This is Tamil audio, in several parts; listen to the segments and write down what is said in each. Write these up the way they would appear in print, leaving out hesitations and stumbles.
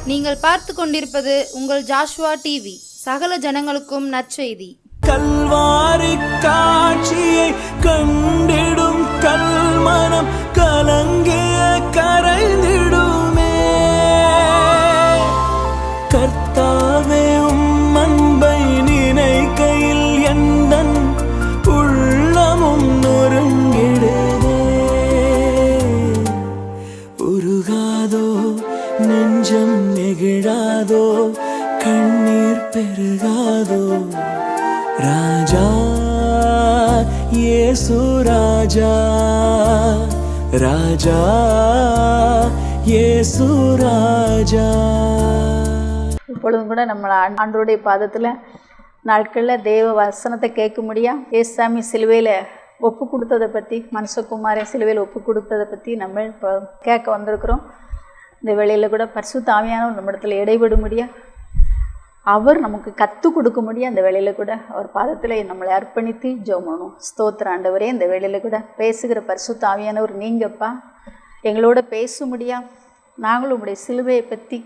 நீங்கள் பார்த்து கொண்டிருப்பது உங்கள் ஜாஷுவா டிவி. சகல ஜனங்களுக்கும் நற்செய்தி. கல்வாரி காட்சியை கண்டிடும் கல்மனம் கலங்கிய கரைந்திடுமே. கர்த்தாவே உம் அன்பை நினைக்கையில் எந்தன் உள்ளமும் நொறுங்கிடுதே. உருகாதோ நெஞ்சம் நெகிழாதோ கண்ணீர் பெருகாதோ. ராஜா இயேசு ராஜா, ராஜா இயேசு ராஜா. இப்பொழுதும் கூட நம்ம ஆண்டவருடைய பாதத்தில் நாட்களில் தேவ வசனத்தை கேட்க முடியும். ஏசாமி சிலுவையில் ஒப்பு கொடுத்ததை பற்றி, மனுஷகுமாரன் சிலுவையில் ஒப்பு கொடுத்ததை பற்றி நம்ம இப்போ கேட்க வந்திருக்கிறோம். இந்த வேளையில் கூட பரிசுத்த ஆவியானவர் நம்ம இடத்துல இடைபட முடியும். அவர் நமக்கு கற்றுக் கொடுக்க முடியும். அந்த வேளையில் கூட அவர் பாதத்தில் நம்மளை அர்ப்பணித்து ஜெபம் பண்ணணும். ஸ்தோத்திர ஆண்டவரே, இந்த வேளையில் கூட பேசுகிற பரிசுத்த ஆவியானவர் நீங்கப்பா, எங்களோட பேச முடியா. நாங்களும் உங்களுடைய சிலுவையை பற்றி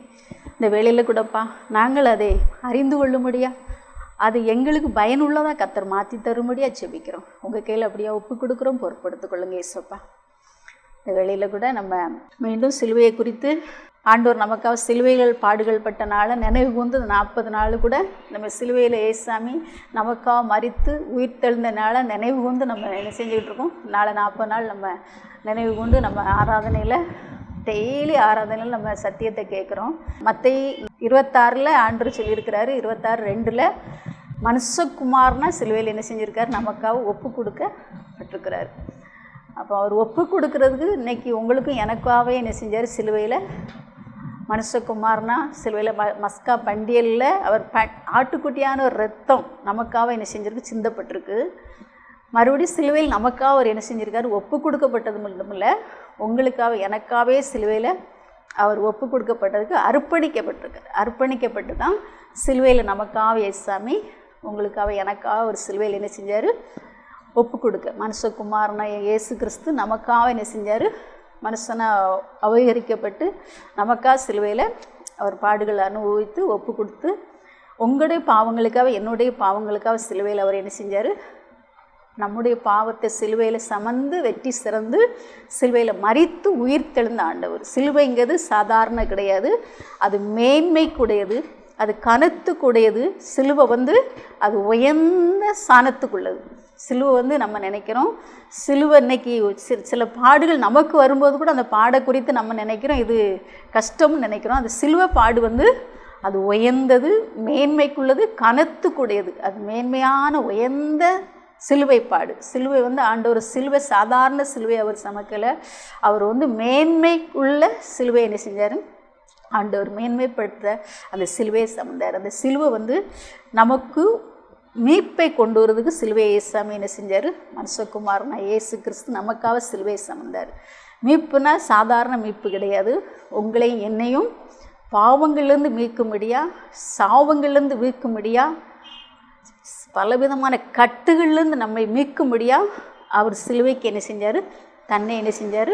இந்த வேளையில் கூடப்பா நாங்கள் அதை அறிந்து கொள்ள முடியா. அது எங்களுக்கு பயனுள்ளதாக கர்த்தர் மாற்றி தரும்படியா ஜெபிக்கிறோம். உங்கள் கையில் அப்படியே ஒப்பு கொடுக்குறோம். பொறுப்படுத்திக் கொள்ளுங்க இயேசுப்பா. இந்த வேளையில் கூட நம்ம மீண்டும் சிலுவையை குறித்து ஆண்டவர் நமக்காக சிலுவைகள் பாடுகள் பட்ட நாளை நினைவு கூர்ந்து 40 நாள் கூட நம்ம சிலுவையில் ஏசாமி நமக்காக மரித்து உயிர் தெழுந்த நாளை நினைவு கூர்ந்து நம்ம என்ன செஞ்சுக்கிட்டு இருக்கோம். நாளை 40 நாள் நம்ம நினைவு கூர்ந்து நம்ம ஆராதனையில் டெய்லி ஆராதனையில் நம்ம சத்தியத்தை கேட்குறோம். மத்தேயு 26 ஆண்டவர் சொல்லியிருக்கிறாரு. 26:2 மனுஷகுமாரனா சிலுவையில் என்ன செஞ்சுருக்காரு, நமக்காக ஒப்பு கொடுக்கப்பட்டிருக்கிறார். அப்போ அவர் ஒப்பு கொடுக்கறதுக்கு இன்றைக்கி உங்களுக்கும் எனக்காகவே என்ன செஞ்சார், சிலுவையில் மனுஷகுமாரனா சிலுவையில் மஸ்கா பண்டிகையில் அவர் ஆட்டுக்குட்டியான ஒரு ரத்தம் நமக்காக என்ன செஞ்சிருக்கு, சிந்தப்பட்டிருக்கு. மறுபடியும் சிலுவையில் நமக்காக அவர் என்ன செஞ்சுருக்காரு, ஒப்பு கொடுக்கப்பட்டது மட்டுமில்லை, உங்களுக்காக எனக்காகவே சிலுவையில் அவர் ஒப்பு கொடுக்கப்பட்டதுக்கு அர்ப்பணிக்கப்பட்டிருக்கார். அர்ப்பணிக்கப்பட்டு தான் சிலுவையில் நமக்காக ஏசாமி உங்களுக்காக எனக்காக ஒரு சிலுவையில் என்ன செஞ்சார், ஒப்பு கொடுக்க. மனுஷகுமாரனா இயேசு கிறிஸ்து நமக்காக என்ன செஞ்சார், மனுஷனாக அபகரிக்கப்பட்டு நமக்காக சிலுவையில் அவர் பாடுகள் அனுபவித்து ஒப்பு கொடுத்து உங்களுடைய பாவங்களுக்காக என்னுடைய பாவங்களுக்காக சிலுவையில் அவர் என்ன செஞ்சார், நம்முடைய பாவத்தை சிலுவையில் சமந்து வெற்றி சிறந்து சிலுவையில் மரித்து உயிர் தெழுந்த ஆண்டவர். சிலுவைங்கிறது சாதாரண கிடையாது, அது மேன்மைக்குடையது, அது கனத்துக்குடையது. சிலுவை அது உயர்ந்த சாணத்துக்குள்ளது. சிலுவை நம்ம நினைக்கிறோம், சிலுவை இன்னைக்கு சில பாடுகள் நமக்கு வரும்போது கூட அந்த பாடை குறித்து நம்ம நினைக்கிறோம் இது கஷ்டம்னு நினைக்கிறோம். அந்த சிலுவை பாடு அது உயர்ந்தது, மேன்மைக்குள்ளது, கனத்துக்குடையது. அது மேன்மையான உயர்ந்த சிலுவை பாடு. சிலுவை ஆண்டவர் சிலுவை சாதாரண சிலுவை அவர் சமக்கலை. அவர் மேன்மை உள்ள சிலுவை என்ன செஞ்சார், ஆண்டவர் மேன்மைப்படுத்த அந்த சிலுவையை சமந்தார். அந்த சிலுவை நமக்கு மீட்பை கொண்டு வரதுக்கு சிலுவை ஏசாமி என்ன செஞ்சார், மனுஷகுமாரனா இயேசு கிறிஸ்து நமக்காக சிலுவையை சமந்தார். மீட்புனா சாதாரண மீட்பு கிடையாது. உங்களையும் என்னையும் பாவங்கள்லேருந்து மீட்கும்படியா, சாவங்கள்லேருந்து மீட்கும்படியா, பலவிதமான கட்டுகள்லேருந்து நம்மை மீட்கும்படியா அவர் சிலுவைக்கு என்ன செஞ்சார், தன்னை என்ன செஞ்சார்,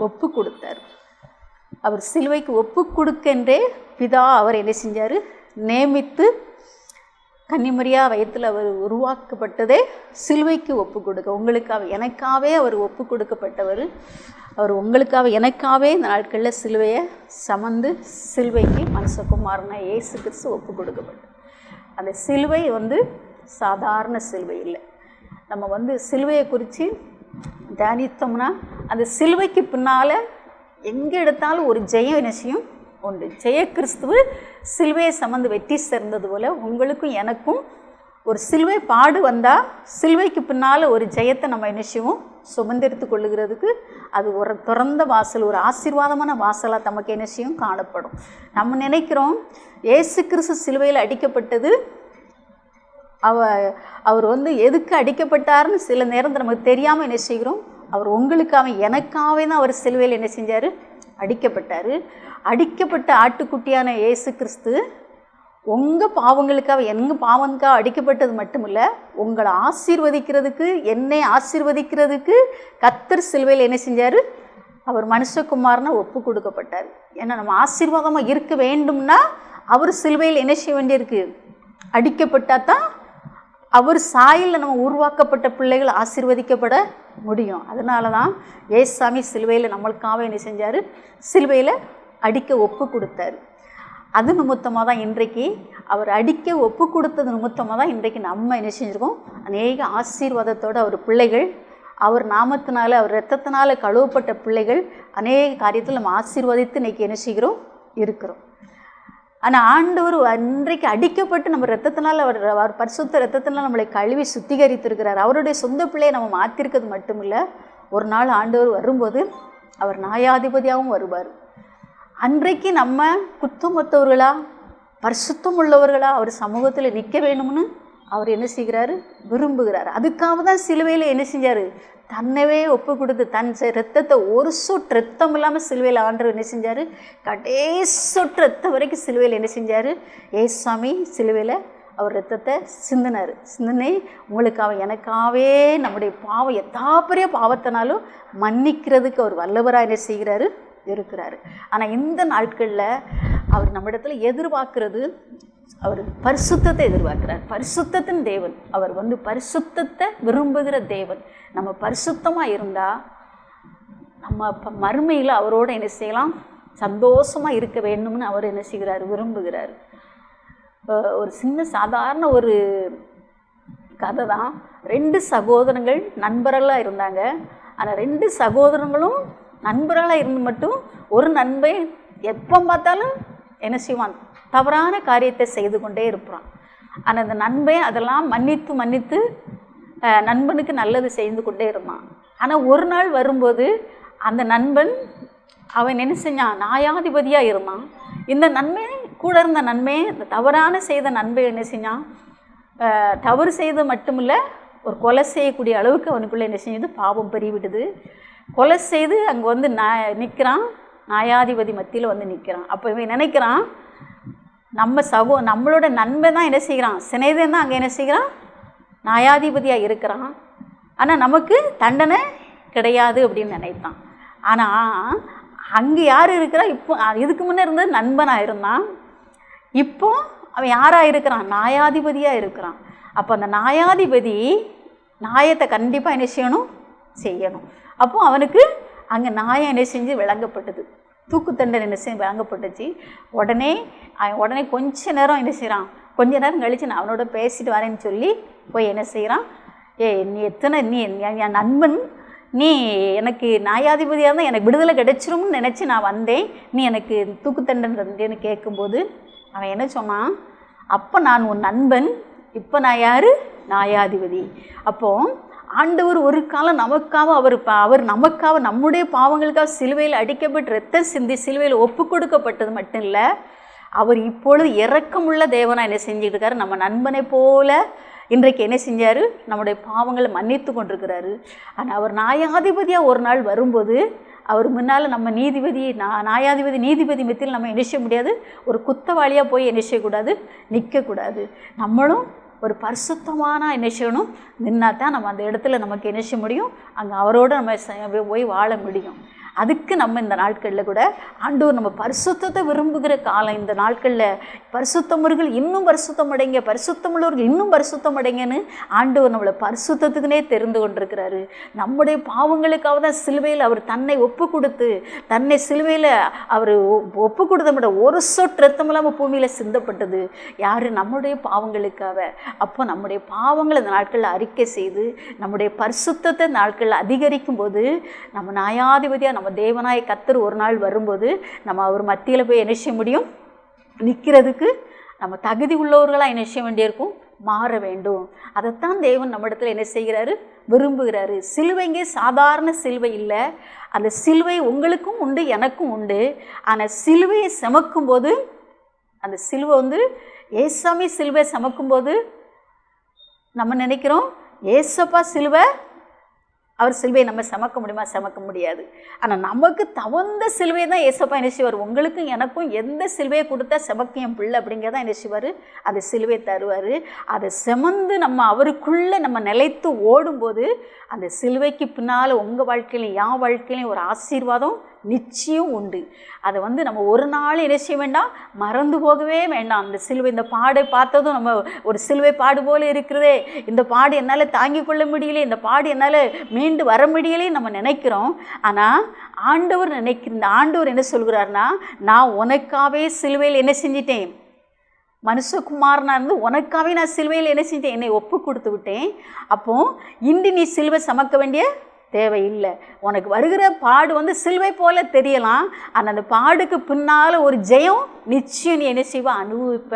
ஒப்பு கொடுத்தார். அவர் சிலுவைக்கு ஒப்பு கொடுக்கின்றே பிதா அவர் என்ன செஞ்சார், நியமித்து கன்னிமரியா வயத்தில் அவர் உருவாக்கப்பட்டதே சிலுவைக்கு ஒப்பு கொடுக்க. உங்களுக்காக எனக்காகவே அவர் ஒப்பு கொடுக்கப்பட்டவர். அவர் உங்களுக்காக எனக்காகவே இந்த நாட்களில் சிலுவையை சமந்து சிலுவைக்கு மனுஷகுமாரனா இயேசு கிறிஸ்து ஒப்பு கொடுக்கப்பட்டார். அந்த சிலுவை சாதாரண சிலுவை இல்லை. நம்ம சிலுவையை குறித்து தியானித்தோம்னா அந்த சிலுவைக்கு பின்னால் எங்கே எடுத்தாலும் ஒரு ஜெயம் நிச்சயம் உண்டு. ஜெய கிறிஸ்துவ சிலுவையை சமந்து வெற்றி சேர்ந்தது போல் உங்களுக்கும் எனக்கும் ஒரு சிலுவை பாடு வந்தால் சிலுவைக்கு பின்னால் ஒரு ஜெயத்தை நம்ம நிச்சயமும் சுமந்தெடுத்து கொள்ளுகிறதுக்கு அது ஒரு திறந்த வாசல், ஒரு ஆசீர்வாதமான வாசலாக நமக்கு நிச்சயம் காணப்படும். நம்ம நினைக்கிறோம் இயேசு கிறிஸ்து சிலுவையில் அடிக்கப்பட்டது, அவர் எதுக்கு அடிக்கப்பட்டார்னு சில நேரத்தில் நமக்கு தெரியாமல் என்ன செய்கிறோம், அவர் உங்களுக்காக எனக்காகவே தான் அவர் சிலுவையில் என்ன செஞ்சார், அடிக்கப்பட்டார். அடிக்கப்பட்ட ஆட்டுக்குட்டியான இயேசு கிறிஸ்து உங்கள் பாவங்களுக்காக எங்கள் பாவங்களுக்காக அடிக்கப்பட்டது மட்டுமில்லை, உங்களை ஆசீர்வதிக்கிறதுக்கு என்னை ஆசீர்வதிக்கிறதுக்கு கர்த்தர் சிலுவையில் என்ன செஞ்சார், அவர் மனுஷகுமாரனை ஒப்பு கொடுக்கப்பட்டார். ஏன்னா நம்ம ஆசீர்வாதமாக இருக்க வேண்டும்னா அவர் சிலுவையில் என்ன செய்ய வேண்டியிருக்கு? அடிக்கப்பட்டால் தான் அவர் சாயலில் நம்ம உருவாக்கப்பட்ட பிள்ளைகள் ஆசீர்வதிக்கப்பட முடியும். அதனால தான் ஏசாமி சிலுவையில் நம்மளுக்காக என்ன செஞ்சார்? சிலுவையில் அடிக்க ஒப்பு கொடுத்தாரு. அது நிமித்தமாக தான் இன்றைக்கு அவர் அடிக்க ஒப்பு கொடுத்தது நிமித்தமாக தான் இன்றைக்கு நம்ம என்ன செஞ்சுருக்கோம்? அநேக ஆசீர்வாதத்தோடு அவர் பிள்ளைகள், அவர் நாமத்தினால, அவர் இரத்தத்தினால கழுவப்பட்ட பிள்ளைகள் அநேக காரியத்தில் நம்ம ஆசீர்வதித்து இன்றைக்கி என்ன செய்கிறோம்? இருக்கிறோம். ஆனால் ஆண்டவர் அன்றைக்கு அடிக்கப்பட்டு நம்ம இரத்தத்தினால், அவர் பரிசுத்த இரத்தத்தினால் நம்மளை கழுவி சுத்திகரித்திருக்கிறார். அவருடைய சொந்த பிள்ளையை நம்ம மாற்றிருக்கிறது மட்டும் இல்லை, ஒரு நாள் ஆண்டவர் வரும்போது அவர் நியாயாதிபதியாகவும் வருவார். அன்றைக்கு நம்ம குத்தமற்றவர்களா, பரிசுத்தம் உள்ளவர்களா அவர் சமூகத்தில் நிற்க வேணும்னு அவர் என்ன செய்கிறாரு? விரும்புகிறார். அதுக்காக தான் சிலுவையில் என்ன செஞ்சார்? தன்னவே ஒப்பு கொடுத்து தன் ரத்தத்தை ஒரு சொட்டு ரத்தம் இல்லாமல் சிலுவையில் ஆண்டவர் என்ன செஞ்சார்? கடைசி சொட்டு ரத்தம் வரைக்கும் சிலுவையில் என்ன செஞ்சார்? ஏசாமி சிலுவையில் அவர் ரத்தத்தை சிந்தினார். சிந்தனை உங்களுக்காக எனக்காகவே நம்முடைய பாவம் எத்தா பெரிய பாவத்தினாலும் மன்னிக்கிறதுக்கு அவர் வல்லவராக என்ன செய்கிறாரு? இருக்கிறாரு. ஆனால் இந்த நாட்களில் அவர் நம்மிடத்தில் எதிர்பார்க்கிறது, அவர் பரிசுத்தத்தை எதிர்பார்க்கிறார். பரிசுத்தத்தின் தேவன். அவர் பரிசுத்தத்தை விரும்புகிற தேவன். நம்ம பரிசுத்தமாக இருந்தால் நம்ம மறுமையில் அவரோட என்ன செய்யலாம்? சந்தோஷமாக இருக்க வேண்டும்னு அவர் என்ன செய்கிறார்? விரும்புகிறார். ஒரு சின்ன சாதாரண ஒரு கதை தான். 2 சகோதரங்கள் நண்பர்களாக இருந்தாங்க. ஆனால் 2 சகோதரங்களும் நண்பர்களாக இருந்து மட்டும் ஒரு நண்பன் எப்போ பார்த்தாலும் என்ன செய்வான்? தவறான காரியத்தை செய்து கொண்டே இருப்பான். ஆனால் அந்த நண்பன் அதெல்லாம் மன்னித்து நண்பனுக்கு நல்லது செய்து கொண்டே இருந்தான். ஆனால் ஒரு நாள் வரும்போது அந்த நண்பன் அவன் என்ன செஞ்சான்? நியாயாதிபதியாக இருந்தான். இந்த நன்மை கூட இருந்த நன்மை, இந்த தவறான செய்த நன்மை என்ன செஞ்சான்? தவறு செய்த மட்டும் இல்லை, ஒரு கொலை செய்யக்கூடிய அளவுக்கு அவனுக்குள்ளே என்ன செஞ்சது? பாவம் பெருகிவிடுது. கொலை செய்து அங்கே நிற்கிறான். நியாயாதிபதி மத்தியில் நிற்கிறான். அப்போ இவன் நினைக்கிறான், நம்மளோட நன்மை தான் என்ன செய்கிறான்? சிநேகிதன் தான் அங்கே என்ன செய்கிறான்? நியாயாதிபதியாக இருக்கிறான். ஆனால் நமக்கு தண்டனை கிடையாது அப்படின்னு நினைத்தான். ஆனால் அங்கே யார் இருக்கிறா? இப்போ இதுக்கு முன்னே இருந்தது நண்பனாக இருந்தான். இப்போ அவன் யாராக இருக்கிறான்? நியாயாதிபதியாக இருக்கிறான். அப்போ அந்த நியாயாதிபதி நியாயத்தை கண்டிப்பாக என்ன செய்யணும். அப்போ அவனுக்கு அங்கே நியாயம் என்ன செஞ்சு விளங்கப்பட்டது. தூக்கு தண்டனை என்ன செஞ்சு விளங்கப்பட்டுச்சு. உடனே கொஞ்ச நேரம் என்ன செய்கிறான்? கொஞ்ச நேரம் கழித்து நான் அவனோட பேசிட்டு வரேன்னு சொல்லி போய் என்ன செய்கிறான்? நீ என் நண்பன், நீ எனக்கு நியாயாதிபதியாக இருந்தால் எனக்கு விடுதலை கிடைச்சிரும்னு நினச்சி நான் வந்தேன், நீ எனக்கு தூக்கு தண்டனை இருந்தேன்னு கேட்கும்போது அவன் என்ன சொன்னான்? அப்போ நான் உன் நண்பன், இப்போ நான் யார்? நியாயாதிபதி. அப்போது ஆண்டவர் ஒரு காலம் நமக்காக அவர் நமக்காக நம்முடைய பாவங்களுக்காக சிலுவையில் அடிக்கப்பட்டு ரத்தம் சிந்தி சிலுவையில் ஒப்பு கொடுக்கப்பட்டது மட்டும் இல்லை, அவர் இப்பொழுது இரக்கமுள்ள தேவனாக என்ன செஞ்சுட்டு இருக்காரு? நம்ம நண்பனை போல இன்றைக்கு என்ன செஞ்சார்? நம்முடைய பாவங்களை மன்னித்து கொண்டிருக்கிறாரு. ஆனால் அவர் நியாயாதிபதியாக ஒரு நாள் வரும்போது அவர் முன்னால் நம்ம நியாயாதிபதி நீதிபதி மத்தியில் நம்ம என்ன செய்ய முடியாது? ஒரு குத்தவாளியாக போய் என்ன செய்யக்கூடாது? நிற்கக்கூடாது. நம்மளும் ஒரு பரிசுத்தமான என்ன செய்யணும்? நின்னா தான் நம்ம அந்த இடத்துல நமக்கு என்ன செய்ய முடியும்? அங்கே அவரோடு நம்ம போய் வாழ முடியும். அதுக்கு நம்ம இந்த நாட்களில் கூட ஆண்டவர் நம்ம பரிசுத்தத்தை விரும்புகிற காலம். இந்த நாட்களில் பரிசுத்தமுள்ளவர்கள் இன்னும் பரிசுத்தம் அடைங்க, பரிசுத்தமுள்ளவர்கள் இன்னும் பரிசுத்தம் அடைங்கன்னு ஆண்டவர் நம்மளை பரிசுத்தத்துக்குனே தெரிந்து கொண்டிருக்கிறாரு. நம்முடைய பாவங்களுக்காக தான் சிலுவையில் அவர் தன்னை ஒப்பு கொடுத்து, தன்னை சிலுவையில் அவர் ஒப்பு கொடுத்த மட்டும் ஒரு சொட்டு ரத்தம் இல்லாமல் பூமியில் சிந்தப்பட்டது யார்? நம்முடைய பாவங்களுக்காக. அப்போ நம்முடைய பாவங்களை இந்த நாட்களில் அறிக்கை செய்து நம்முடைய பரிசுத்தத்தை நாட்களில் அதிகரிக்கும் போது நம்ம நியாயாதிபதியாக நம்ம தேவனாய கர்த்தர் ஒரு நாள் வரும்போது நம்ம அவர் மத்தியில் போய் என்ன செய்ய முடியும்? நிற்கிறதுக்கு நம்ம தகுதி உள்ளவர்களாக என்ன செய்ய வேண்டியிருக்கும்? மாற வேண்டும். அதைத்தான் தேவன் நம்ம இடத்துல என்ன செய்கிறாரு? விரும்புகிறாரு. சிலுவைங்க சாதாரண சிலுவை இல்லை. அந்த சிலுவை உங்களுக்கும் உண்டு, எனக்கும் உண்டு. ஆனால் சிலுவையை சுமக்கும்போது, அந்த சிலுவை ஏசாமி சிலுவை சுமக்கும்போது நம்ம நினைக்கிறோம் ஏசப்பா சிலுவை அவர் சிலுவையை நம்ம சுமக்க முடியுமா? சுமக்க முடியாது. ஆனால் நமக்கு தகுந்த சிலுவையை தான் ஏசப்பா என்ன செய்வார். உங்களுக்கும் எனக்கும் எந்த சிலுவையை கொடுத்தா சுமக்க என் பிள்ளை அப்படிங்கிறதான் என்ன செய்வார், அந்த சிலுவையை தருவார். அதை சுமந்து நம்ம அவருக்குள்ளே நம்ம நிலைத்து ஓடும்போது அந்த சிலுவைக்கு பின்னால் உங்கள் வாழ்க்கையிலையும் என் வாழ்க்கையிலையும் ஒரு ஆசீர்வாதம் நிச்சயம் உண்டு. அதை நம்ம ஒரு நாள் என்ன செய்ய வேண்டாம், மறந்து போகவே வேண்டாம். அந்த சிலுவை, இந்த பாடை பார்த்ததும் நம்ம ஒரு சிலுவை பாடு போல இருக்கிறதே, இந்த பாடு என்னால் தாங்கிக் கொள்ள முடியலை, இந்த பாடு என்னால் மீண்டு வர முடியலை நம்ம நினைக்கிறோம். ஆனால் ஆண்டவர் இந்த ஆண்டவர் என்ன சொல்கிறார்னா, நான் உனக்காகவே சிலுவையில் என்ன செஞ்சிட்டேன், மனுஷகுமாரனாக இருந்து உனக்காகவே நான் சிலுவையில் என்ன செஞ்சேன், என்னை ஒப்பு கொடுத்து விட்டேன். அப்போது இன்று நீ சிலுவை சுமக்க வேண்டிய தேவையில்லை. உனக்கு வருகிற பாடு சிலுவை போல தெரியலாம், ஆனால் அந்த பாடுக்கு பின்னால் ஒரு ஜெயம் நிச்சயம் நீ என்ன செய்வ, அனுபவிப்ப.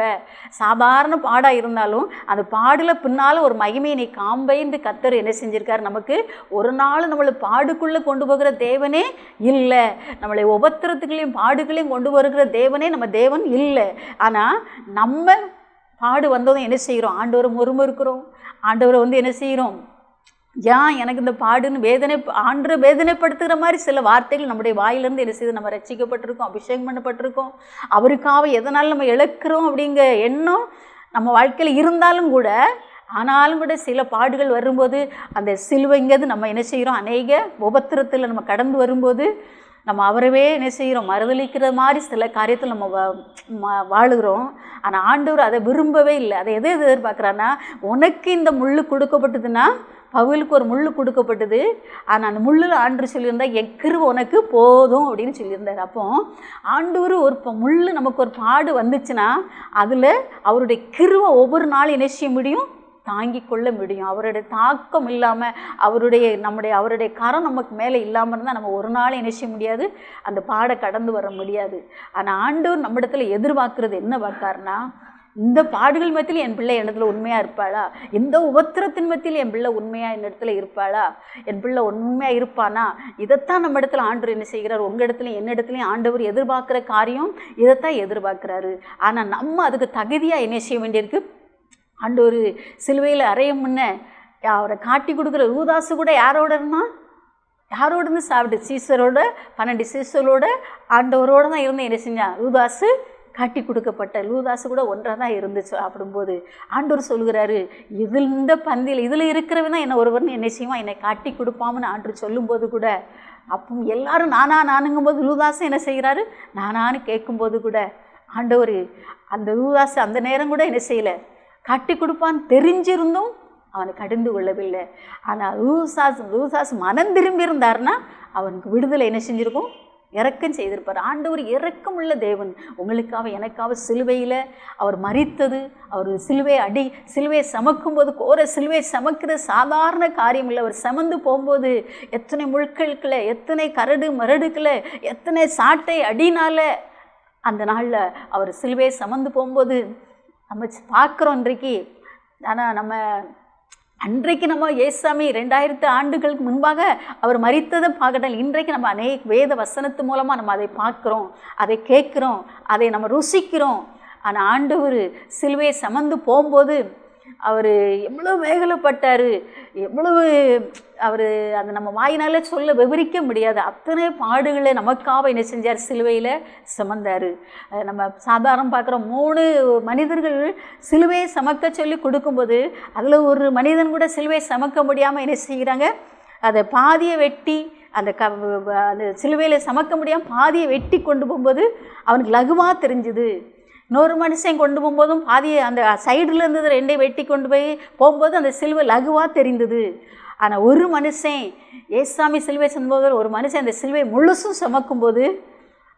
சாதாரண பாடாக இருந்தாலும் அந்த பாடில் பின்னால் ஒரு மகிமையை நீ காம்பைன்னு கர்த்தர் என்ன செஞ்சிருக்காரு, நமக்கு ஒரு நாள் நம்மளை பாடுக்குள்ளே கொண்டு போகிற தேவனே இல்லை, நம்மளை உபத்திரத்துக்களையும் பாடுகளையும் கொண்டு வருகிற தேவனே நம்ம தேவன் இல்லை. ஆனால் நம்ம பாடு வந்ததும் என்ன செய்கிறோம், ஆண்டவரை முறுமுறுக்கிறோம், ஆண்டவரை என்ன செய்கிறோம், ஏன் எனக்கு இந்த பாடுன்னு ஆண்டு வேதனைப்படுத்துகிற மாதிரி சில வார்த்தைகள் நம்முடைய வாயிலிருந்து என்ன செய்து நம்ம ரட்சிக்கப்பட்டிருக்கோம், அபிஷேகம் பண்ணப்பட்டிருக்கோம். அவருக்காக எதனால் நம்ம இழக்கிறோம் அப்படிங்கிற எண்ணம் நம்ம வாழ்க்கையில் இருந்தாலும் கூட, ஆனாலும் கூட சில பாடுகள் வரும்போது அந்த சிலுவைங்கிறது நம்ம என்ன செய்கிறோம், அநேக உபத்திரத்தில் நம்ம கடந்து வரும்போது நம்ம அவரவே என்ன செய்கிறோம், மறுதளிக்கிற மாதிரி சில காரியத்தில் நம்ம வாழுகிறோம். ஆனால் ஆண்டவர் அதை விரும்பவே இல்லை. அதை எதை எதிர்பார்க்குறான்னா, உனக்கு இந்த முள் கொடுக்கப்பட்டதுன்னா, பவுலுக்கு ஒரு முள் கொடுக்கப்பட்டது, ஆனால் அந்த முள்ளில் ஆண்டவர் சொல்லியிருந்தால் என் கிருபை உனக்கு போதும் அப்படின்னு சொல்லியிருந்தார். அப்போ ஆண்டவர் ஒரு முள் நமக்கு ஒரு பாடு வந்துச்சுன்னா அதில் அவருடைய கிருபை ஒவ்வொரு நாளும் என்ன செய்ய முடியும், தாங்கி கொள்ள முடியும். அவருடைய தாக்கம் இல்லாமல், அவருடைய கரம் நமக்கு மேலே இல்லாமல் இருந்தால் நம்ம ஒரு நாள் என்ன செய்ய முடியாது, அந்த பாடை கடந்து வர முடியாது. ஆனால் ஆண்டவர் நம்ம இடத்துல எதிர்பார்க்குறது என்ன பார்க்காருன்னா, இந்த பாடுகள் மத்தியில் என் பிள்ளை என்னிடத்துல உண்மையாக இருப்பாளா, இந்த உபத்திரத்தின் மத்தியில் என் பிள்ளை உண்மையாக என்னிடத்துல இருப்பாளா, என் பிள்ளை உண்மையாக இருப்பானா, இதைத்தான் நம்ம இடத்துல ஆண்டவர் என்ன செய்கிறார், உங்கள் இடத்துலையும் என்னிடத்துலையும் ஆண்டவர் எதிர்பார்க்குற காரியம் இதைத்தான் எதிர்பார்க்குறாரு. ஆனால் நம்ம அதுக்கு தகுதியாக என்ன செய்ய வேண்டியிருக்கு, ஆண்டவர் சிலுவையில் அறைய முன்ன அவரை காட்டி கொடுக்குற யூதாசு கூட யாரோட இருந்து சாப்பிட்டு சீசரோட 12 சீசரோட ஆண்டவரோடு தான் இருந்து என்ன செஞ்சான், யூதாசு காட்டி கொடுக்கப்பட்ட யூதாசு கூட ஒன்றாக தான் இருந்துச்சு. அப்படிம்போது ஆண்டவர் சொல்கிறாரு, இந்த பந்தியில் இதில் இருக்கிறவன் தான் என்னை ஒருவர்னு என்ன செய்வான், என்னை காட்டி கொடுப்பாமன்னு ஆண்டவர் சொல்லும்போது கூட, அப்போ எல்லாரும் நானுங்கும் போது யூதாசு என்ன செய்கிறாரு, நானான்னு கேட்கும்போது கூட ஆண்டவர் அந்த யூதாசு அந்த நேரம் கூட என்ன செய்யலை, காட்டி கொடுப்பான்னு தெரிஞ்சிருந்தும் அவனை கடிந்து கொள்ளவில்லை. ஆனால் யூதாசு மனம் திரும்பி இருந்தார்னா அவனுக்கு விடுதலை என்ன செஞ்சுருக்கும், இரக்கம் செய்திருப்பார். ஆண்டவர் இரக்கம் உள்ள தேவன். உங்களுக்காக எனக்காக சிலுவையில் அவர் மரித்தது, அவர் சிலுவையை சமக்கும்போது, சிலுவையை சமக்கிறது சாதாரண காரியம் இல்லை. அவர் சமந்து போகும்போது எத்தனை முட்களுக்குள்ள, எத்தனை கரடு மரடுக்குள்ள, எத்தனை சாட்டை அடினால் அந்த நாளில் அவர் சிலுவையை சமந்து போகும்போது நம்ம பார்க்குறோம் இன்றைக்கு. ஆனால் அன்றைக்கு நம்ம ஏசாமி 2000 ஆண்டுகளுக்கு முன்பாக அவர் மரித்ததை பார்க்கட்டல், இன்றைக்கு நம்ம அநேக வேத வசனத்து மூலமாக நம்ம அதை பார்க்குறோம், அதை கேட்குறோம், அதை நம்ம ருசிக்கிறோம். ஆனால் ஆண்டவர் சிலுவையை சமந்து போகும்போது அவர் எவ்வளோ வேகலைப்பட்டார், எவ்வளவு அவர் அந்த நம்ம வாயினால சொல்ல விவரிக்க முடியாது. அத்தனை பாடுகளை நமக்காக என்ன செஞ்சார், சிலுவையில் சுமந்தார். நம்ம சாதாரண பார்க்குறோம், 3 மனிதர்கள் சிலுவையை சமக்க சொல்லி கொடுக்கும்போது அதில் ஒரு மனிதன் கூட சிலுவையை சமக்க முடியாமல் என்ன செய்கிறாங்க, அதை பாதியை வெட்டி அந்த சிலுவையில் சமக்க முடியாமல் பாதியை வெட்டி கொண்டு போகும்போது அவனுக்கு லகுவாக தெரிஞ்சுது. இன்னொரு மனுஷன் கொண்டு போகும்போதும் பாதியை அந்த சைடில் இருந்தது 2 வெட்டி கொண்டு போகும்போது அந்த சிலுவை லகுவாக தெரிந்தது. ஆனால் ஒரு மனுஷன் ஏசாமி சிலுவை சுமக்கும்போது, ஒரு மனுஷன் அந்த சிலுவை முழுசும் சுமக்கும்போது,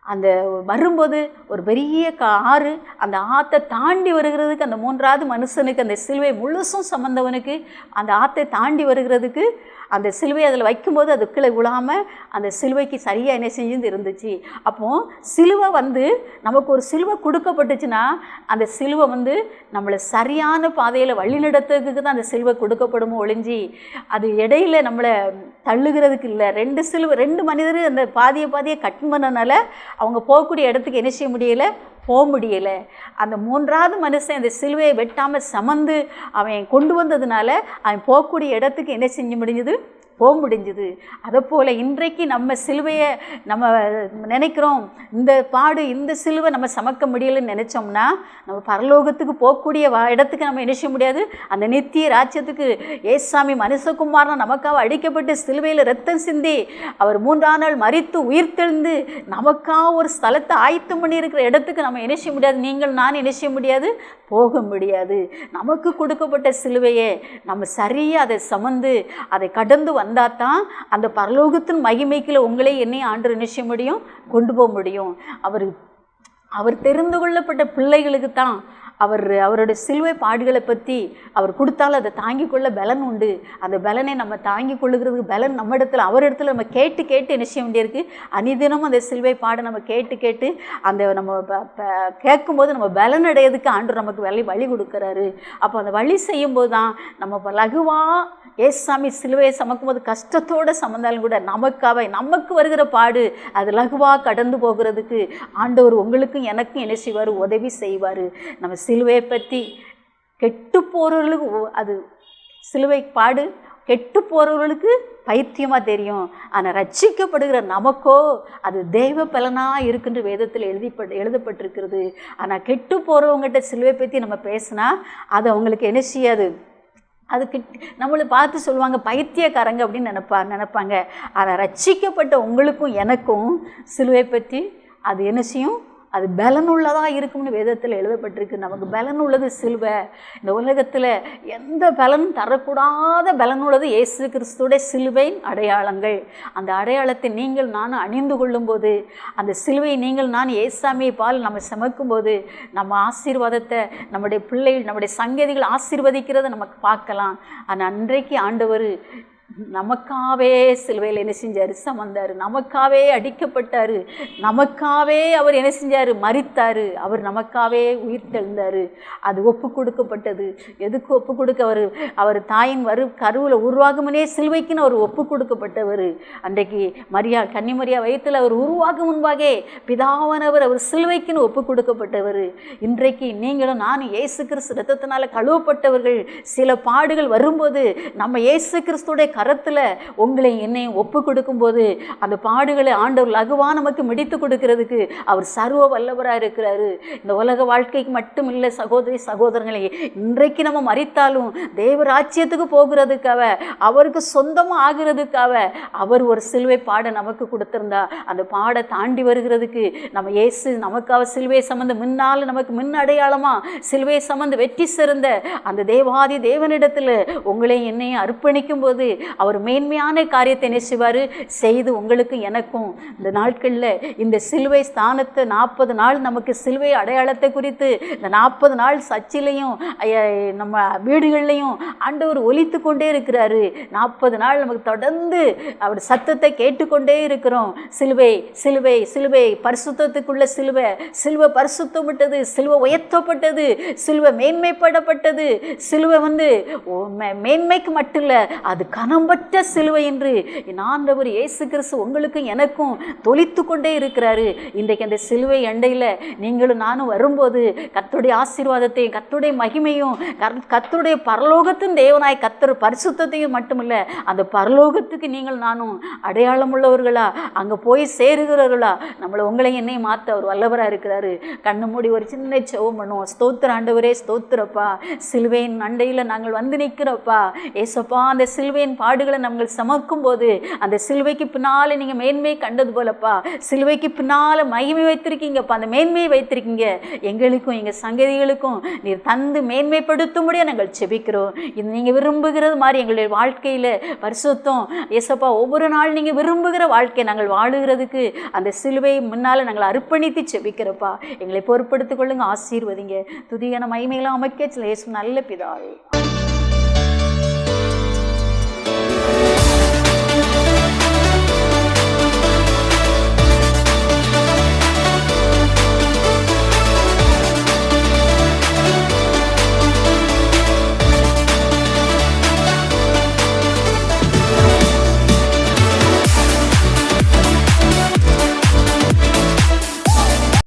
அந்த வரும்போது ஒரு பெரிய ஆறு, அந்த ஆற்றை தாண்டி வருகிறதுக்கு அந்த 3வது மனுஷனுக்கு, அந்த சிலுவை முழுசும் சுமந்தவனுக்கு அந்த ஆற்றை தாண்டி வருகிறதுக்கு அந்த சிலுவை அதில் வைக்கும்போது அது கீழே விழாமல் அந்த சிலுவைக்கு சரியாக என்ன செஞ்சு இருந்துச்சு. அப்போது சிலுவை நமக்கு ஒரு சிலுவை கொடுக்கப்பட்டுச்சுன்னா அந்த சிலுவை நம்மளை சரியான பாதையில் வழிநடத்துறதுக்கு தான் அந்த சிலுவை கொடுக்கப்படுமோ ஒழிஞ்சி அது இடையில நம்மளை தள்ளுகிறதுக்கு இல்லை. 2 மனிதர் அந்த பாதியை கட் பண்ணனால அவங்க போகக்கூடிய இடத்துக்கு என்ன செய்ய முடியலை, போக முடியலை. அந்த 3வது மனுஷன் அந்த சிலுவையை வெட்டாமல் சமந்து அவன் கொண்டு வந்ததுனால அவன் போகக்கூடிய இடத்துக்கு என்ன செஞ்சு முடிஞ்சது, போக முடிஞ்சுது. அதை போல் இன்றைக்கு நம்ம சிலுவையை நம்ம நினைக்கிறோம், இந்த பாடு இந்த சிலுவை நம்ம சமக்க முடியலைன்னு நினச்சோம்னா நம்ம பரலோகத்துக்கு போகக்கூடிய இடத்துக்கு நம்ம நினைச்ச முடியாது. அந்த நித்திய ராஜ்யத்துக்கு ஏசாமி மனுஷகுமாரனா நமக்காக அடிக்கப்பட்டு சிலுவையில் ரத்தம் சிந்தி அவர் 3ஆம் நாள் மரித்து உயிர்த்தெழுந்து நமக்காக ஒரு ஸ்தலத்தை ஆயத்தம் பண்ணி இருக்கிற இடத்துக்கு நம்ம நினைச்ச முடியாது. நீங்கள் நான் நினைச்ச முடியாது, போக முடியாது. நமக்கு கொடுக்கப்பட்ட சிலுவையை நம்ம சரியாக அதை சுமந்து அதை கடந்து வந்தால் தான் அந்த பரலோகத்தின் மகிமைக்குள்ள உங்களே என்னையும் ஆண்டு நினைச்ச முடியும், கொண்டு போக முடியும். அவர் தெரிந்து கொள்ளப்பட்ட பிள்ளைகளுக்கு தான் அவருடைய சிலுவை பாடுகளை பற்றி அவர் கொடுத்தாலும் அதை தாங்கி கொள்ள பலன் உண்டு. அந்த பலனை நம்ம தாங்கி கொள்ளுகிறதுக்கு பலன் நம்ம இடத்துல அவரிடத்துல நம்ம கேட்டு கேட்டு நிச்சயம் வேண்டியிருக்கு. அனிதினமும் அந்த சிலுவை பாடை நம்ம கேட்டு கேட்டு அந்த நம்ம கேட்கும்போது நம்ம பலன் அடையிறதுக்கு ஆண்டவர் நமக்கு வழி கொடுக்குறாரு. அப்போ அந்த வழி செய்யும்போது தான் நம்ம லகுவாக ஏசாமி சிலுவையை சமக்கும்போது கஷ்டத்தோடு சமந்தாலும் கூட நமக்கு வருகிற பாடு அது லகுவாக கடந்து போகிறதுக்கு ஆண்டவர் உங்களுக்கும் எனக்கும் என்ன செய்வார், உதவி செய்வார். நம்ம சிலுவையை பற்றி கெட்டு போகிறவர்களுக்கு அது சிலுவை பாடு கெட்டு போகிறவர்களுக்கு பைத்தியமாக தெரியும். ஆனால் ரட்சிக்கப்படுகிற நமக்கோ அது தெய்வ பலனாக இருக்குன்ற வேதத்தில் எழுதப்பட்டிருக்கிறது. ஆனால் கெட்டு போகிறவங்ககிட்ட சிலுவை பற்றி நம்ம பேசினா அது அவங்களுக்கு என்ன செய்யாது, அதுக்கு நம்மளை பார்த்து சொல்லுவாங்க பைத்தியக்காரங்க அப்படின்னு நினைப்பாங்க. ஆனால் ரட்சிக்கப்பட்ட உங்களுக்கும் எனக்கும் சிலுவை பற்றி அது என்ன செய்யும், அது பலனுள்ளதாக இருக்கும்னு வேதத்தில் எழுதப்பட்டிருக்கு. நமக்கு பலனுள்ளது சிலுவை. இந்த உலகத்தில் எந்த பலனும் தரக்கூடாத பலனுள்ளது இயேசு கிறிஸ்துவோட சிலுவையின் அடையாளங்கள். அந்த அடையாளத்தை நீங்கள் நானும் அணிந்து கொள்ளும்போது, அந்த சிலுவை நீங்கள் நான் ஏசாமியை பால் நம்ம சுமக்கும்போது நம்ம ஆசீர்வாதத்தை நம்முடைய பிள்ளைகள் நம்முடைய சங்கதிகள் ஆசீர்வதிக்கிறத நமக்கு பார்க்கலாம். ஆனால் அன்றைக்கு ஆண்டவர் நமக்காகவே சிலுவையில் என்ன செஞ்சார், சமந்தார். நமக்காகவே அடிக்கப்பட்டார். நமக்காகவே அவர் என்ன செஞ்சார், மரித்தார். அவர் நமக்காகவே உயிர் தெழுந்தார். அது ஒப்பு கொடுக்கப்பட்டது. எதுக்கு ஒப்பு கொடுக்க, அவர் தாயின் கருவில் உருவாகுமுனே சிலுவைக்குன்னு அவர் ஒப்பு கொடுக்கப்பட்டவர். அன்றைக்கு கன்னிமரியா வயிற்றில் அவர் உருவாகும் முன்பாகவே பிதாவானவர் அவர் சிலுவைக்குன்னு ஒப்பு கொடுக்கப்பட்டவர். இன்றைக்கு நீங்களும் நானும் இயேசு கிறிஸ்து ரத்தத்தினால கழுவப்பட்டவர்கள். சில பாடுகள் வரும்போது நம்ம இயேசு கிறிஸ்துடைய கரத்தில் உங்களை என்னையும் ஒப்பு கொடுக்கும்போது அந்த பாடுகளை ஆண்டவர் லகுவாக நமக்கு முடித்து கொடுக்கிறதுக்கு அவர் சர்வ வல்லவராக இருக்கிறாரு. இந்த உலக வாழ்க்கைக்கு மட்டும் இல்லை சகோதரி சகோதரங்களே, இன்றைக்கு நம்ம மரித்தாலும் தேவராஜ்யத்துக்கு போகிறதுக்காக அவருக்கு சொந்தமாக ஆகிறதுக்காக அவர் ஒரு சிலுவை பாடை நமக்கு கொடுத்திருந்தா அந்த பாடை தாண்டி வருகிறதுக்கு நம்ம இயேசு நமக்காக சிலுவை சம்பந்த முன்னால் நமக்கு முன் அடையாளமாக சிலுவை சம்பந்த வெற்றி சிறந்த அந்த தேவாதி தேவனிடத்தில் உங்களையும் என்னையும் அர்ப்பணிக்கும் போது அவர் மேன்மையான காரியத்தை என்ன செய்வார், செய்து உங்களுக்கு எனக்கும் இந்த நாட்களில் இந்த சிலுவை ஸ்தானத்தை 40 நாள் நமக்கு சிலுவை அடையாளத்தை குறித்து இந்த 40 நாள் சர்ச்சிலையும் நம்ம வீடுகள்லையும் ஆண்டவர் ஒலித்து கொண்டே இருக்கிறாரு. 40 நாள் நமக்கு தொடர்ந்து அவர் சத்தத்தை கேட்டுக்கொண்டே இருக்கிறோம். சிலுவை சிலுவை சிலுவை, பரிசுத்தத்துக்குள்ள சிலுவை, சிலுவை பரிசுத்தப்பட்டது, சிலுவை உயர்த்தப்பட்டது, சிலுவை மேன்மைப்படப்பட்டது. சிலுவை மேன்மைக்கு மட்டும் இல்லை, அது கனம்பற்ற சிலுவை என்று என் ஆண்டவர் இயேசு கிறிஸ்து உங்களுக்கும் எனக்கும் தொளித்து கொண்டே இருக்கிறாரு. இன்றைக்கு அந்த சிலுவை அண்டையில் நீங்களும் நானும் வரும்போது கர்த்தருடைய ஆசீர்வாதத்தையும் கர்த்தருடைய மகிமையும் கர்த்தருடைய பரலோகத்தின் தேவனாய் கர்த்தர் பரிசுத்தத்தையும் மட்டுமில்லை, அந்த பரலோகத்துக்கு நீங்கள் நானும் அடையாளம் உள்ளவர்களா, அங்கே போய் சேருகிறவர்களா, நம்மளை உங்களையும் என்னையும் மாற்ற அவர் வல்லவராக இருக்கிறாரு. கண்ணு மூடி ஒரு சின்ன செவம் பண்ணுவோம். ஸ்தோத்திர ஆண்டவரே, ஸ்தோத்திரப்பா, சிலுவையின் அண்டையில் நாங்கள் வந்து நிற்கிறப்பா. ஏசப்பா, அந்த சிலுவையின் பாடுகளை நாங்கள் சமக்கும் போது அந்த சிலுவைக்கு பின்னால் நீங்கள் மேன்மையை கண்டது போலப்பா, சிலுவைக்கு பின்னால் மகிமை வைத்திருக்கீங்கப்பா, அந்த மேன்மையை வைத்திருக்கீங்க. எங்களுக்கும் எங்கள் சங்கதிகளுக்கும் நீர் தந்து மேன்மைப்படுத்தும்படியாக நாங்கள் செபிக்கிறோம். இது நீங்கள் விரும்புகிறது மாதிரி எங்களுடைய வாழ்க்கையில் பரிசுத்தம் ஏசப்பா ஒவ்வொரு நாள் நீங்கள் விரும்புகிற வாழ்க்கையை நாங்கள் வாழுகிறதுக்கு அந்த சிலுவை முன்னால் நாங்கள் அர்ப்பணித்து செபிக்கிறப்பா. எங்களை பொறுப்படுத்திக் கொள்ளுங்க, ஆசீர்வதிங்க. துதியான மகிமையெல்லாம் அமைக்க இயேசு நல்ல பிதாவே.